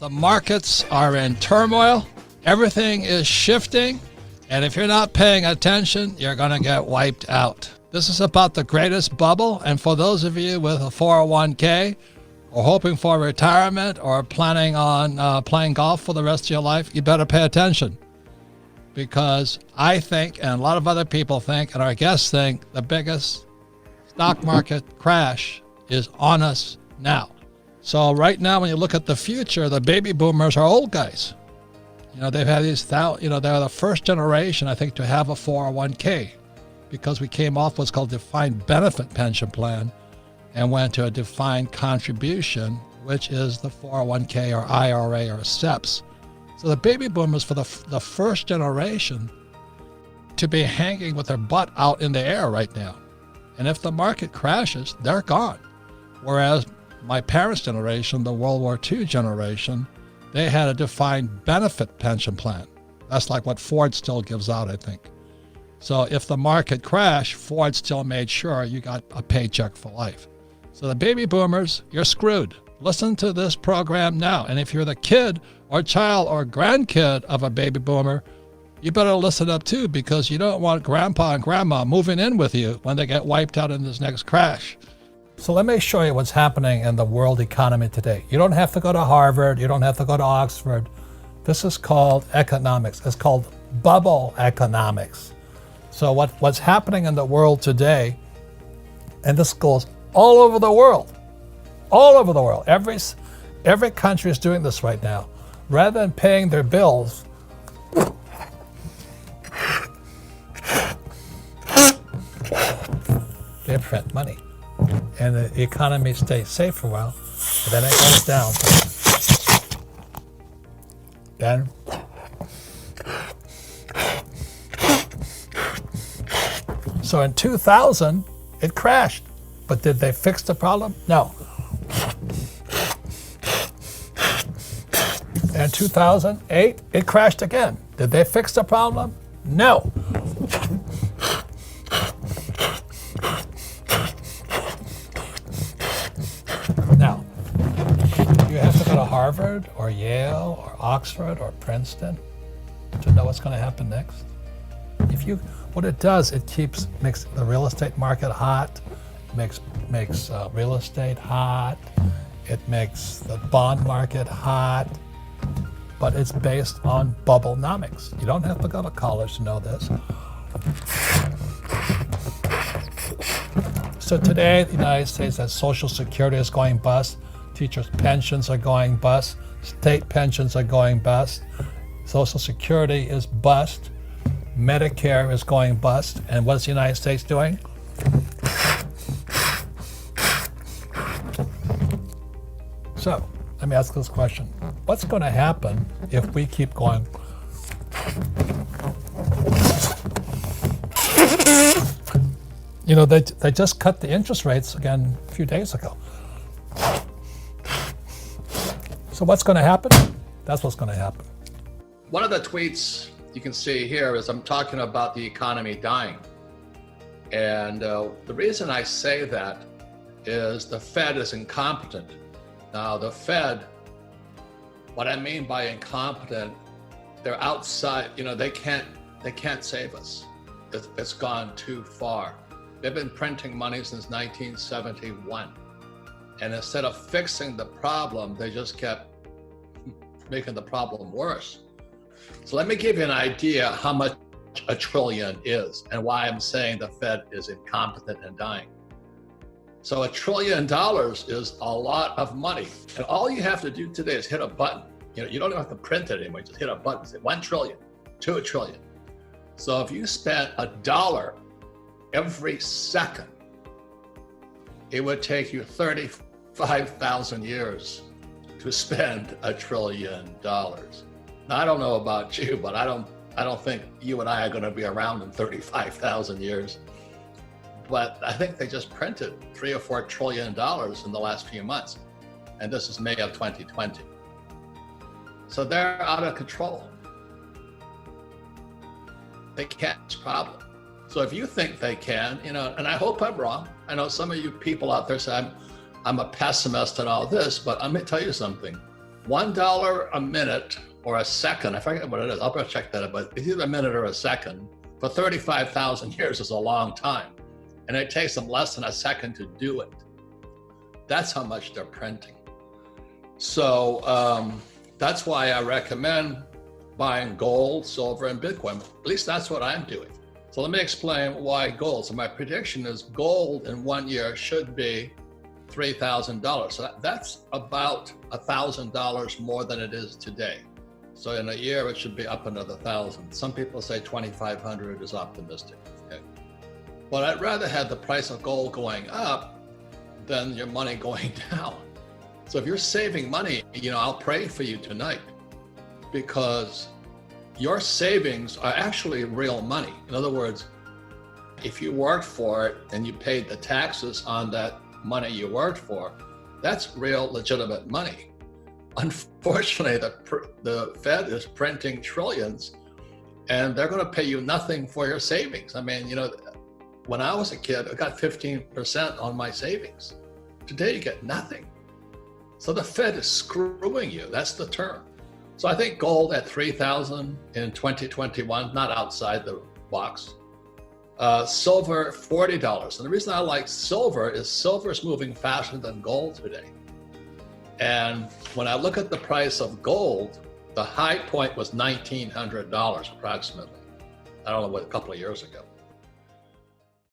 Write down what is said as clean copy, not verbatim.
The markets are in turmoil. Everything is shifting. And if you're not paying attention, you're going to get wiped out. This is about the greatest bubble. And for those of you with a 401k or hoping for retirement or planning on playing golf for the rest of your life, you better pay attention. Because I think, and a lot of other people think, and our guests think, the biggest stock market crash is on us now. So right now, when you look at the future, the baby boomers are old guys. You know, they've had these, they're the first generation, I think, to have a 401k because we came off what's called defined benefit pension plan and went to a defined contribution, which is the 401k or IRA or SEPs. So the baby boomers for the first generation to be hanging with their butt out in the air right now. And if the market crashes, they're gone. Whereas my parents' generation, the World War II generation, they had a defined benefit pension plan. That's like what Ford still gives out, I think. So if the market crashed, Ford still made sure you got a paycheck for life. So the baby boomers, you're screwed. Listen to this program now. And if you're the kid or child or grandkid of a baby boomer, you better listen up too, because you don't want grandpa and grandma moving in with you when they get wiped out in this next crash. So let me show you what's happening in the world economy today. You don't have to go to Harvard. You don't have to go to Oxford. This is called economics. It's called bubble economics. So what's happening in the world today, and this goes all over the world, all over the world. Every country is doing this right now. Rather than paying their bills, they print money. And the economy stays safe for a while, but then it goes down. Then so in 2000, it crashed. But did they fix the problem? No. In 2008, it crashed again. Did they fix the problem? No. Now, you have to go to Harvard or Yale or Oxford or Princeton to know what's going to happen next. What it does, it makes the real estate market hot, makes real estate hot, it makes the bond market hot, but it's based on bubblenomics. You don't have to go to college to know this. So today, the United States has Social Security is going bust, teachers' pensions are going bust, state pensions are going bust, Social Security is bust, Medicare is going bust, and what is the United States doing? So, let me ask this question. What's going to happen if we keep going? You know, they just cut the interest rates again a few days ago. So what's going to happen? That's what's going to happen. One of the tweets you can see here is I'm talking about the economy dying. And the reason I say that is the Fed is incompetent. Now the Fed, what I mean by incompetent, they're outside, you know, they can't save us. It's gone too far. They've been printing money since 1971. And instead of fixing the problem, they just kept making the problem worse. So let me give you an idea how much a trillion is and why I'm saying the Fed is incompetent and dying. So $1 trillion is a lot of money. And all you have to do today is hit a button. You know, you don't even have to print it anymore. Just hit a button, say 1 trillion, 2 trillion. So if you spent $1 every second, it would take you 35,000 years to spend $1 trillion. Now, I don't know about you, but I don't think you and I are going to be around in 35,000 years. But I think they just printed $3 or $4 trillion in the last few months. And this is May of 2020. So they're out of control. They can't solve this problem. So if you think they can, you know, and I hope I'm wrong. I know some of you people out there say I'm a pessimist and all this, but I'm going to tell you something. $1 a minute or a second, I forget what it is, I'll better check that out, but it's either a minute or a second, for 35,000 years is a long time. And it takes them less than a second to do it. That's how much they're printing. So that's why I recommend buying gold, silver, and Bitcoin. At least that's what I'm doing. So let me explain why gold. So my prediction is gold in 1 year should be $3,000. So that's about $1,000 more than it is today. So in a year, it should be up another 1,000. Some people say 2,500 is optimistic. Okay. But I'd rather have the price of gold going up than your money going down. So if you're saving money, I'll pray for you tonight, because your savings are actually real money. In other words, if you worked for it and you paid the taxes on that money you worked for, that's real legitimate money. Unfortunately, the Fed is printing trillions, and they're going to pay you nothing for your savings. I mean, when I was a kid, I got 15% on my savings. Today, you get nothing. So the Fed is screwing you. That's the term. So I think gold at 3,000 in 2021, not outside the box. Silver, $40. And the reason I like silver is moving faster than gold today. And when I look at the price of gold, the high point was $1,900 approximately. I don't know, a couple of years ago.